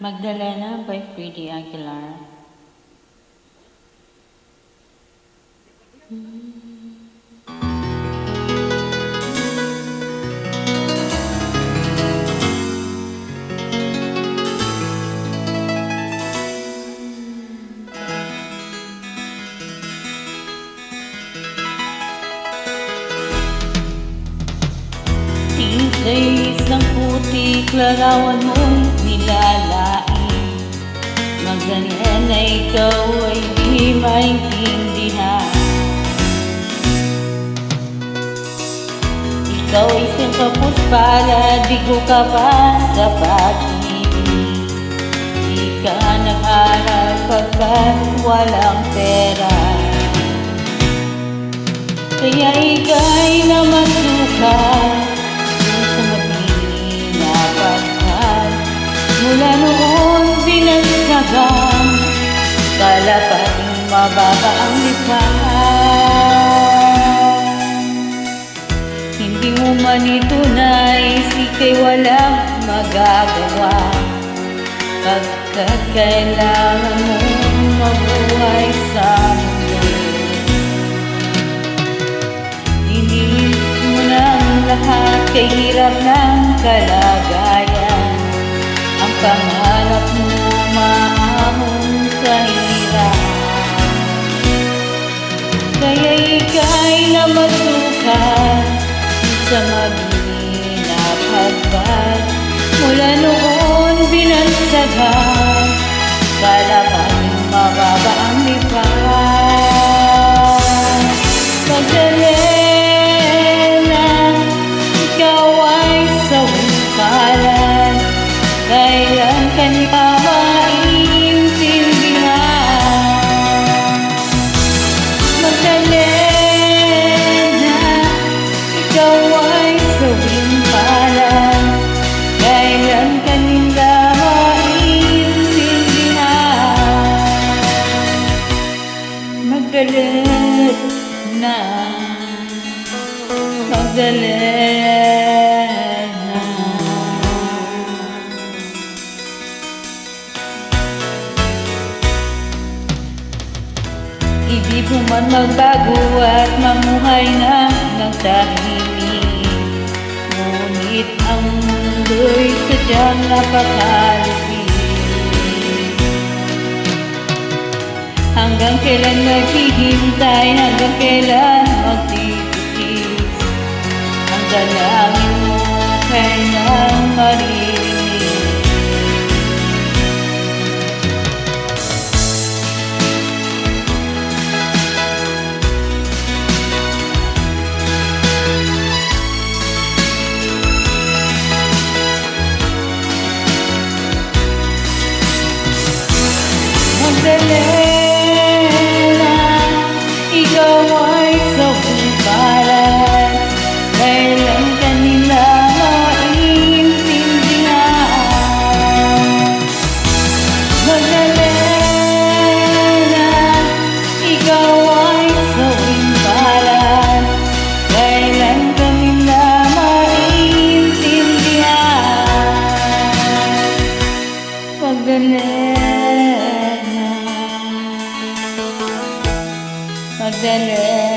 Magdalena by Freddie Aguilar. Sa isang putik, larawan mong nilalain. Magdalena, ikaw ay di maintindihan. Ikaw ay isang kapos pala, bigo ka ba sa pag-ibig? Di ka nag-aral pagkat walang pera, kaya ika'y namasukan sa mabini na pagkat mula noon binagsagan. Kala pa rin mababa ang lipan. Hindi mo man ito nais, ika'y walang magagawa, pagkat kailangan mong mabuhay sa mundo. Inilis mo ng lahat, kay hirap ng kalagayan. Ang pangarap mo maahon sa hirap, kaya ika'y namasukan sa mabini na pagbag. Mula noon binagsagan, kala pang mababa ang lipan. Magdalena, ikaw ay sawing-kalan, kailan ka niya maintindihan? Magdalena, ikaw ay sawing-kalan, kailan ka nila maintindihan? Magdalena, Magdalena. Ibig mo man magbago at mamuhay na ng tahimik, ngunit ang mundo'y sadyang napakalupit. Hanggang kailan maghihintay, hanggang kailan magtitiis? Ang dalangin mo kailan maririnig? Magdalena, ikaw ay sawing-kalan, kailan ka nila maintindihan? Magdalena, ikaw ay sawing-kalan, kailan ka nila maintindihan? Magdalena, Magdalena.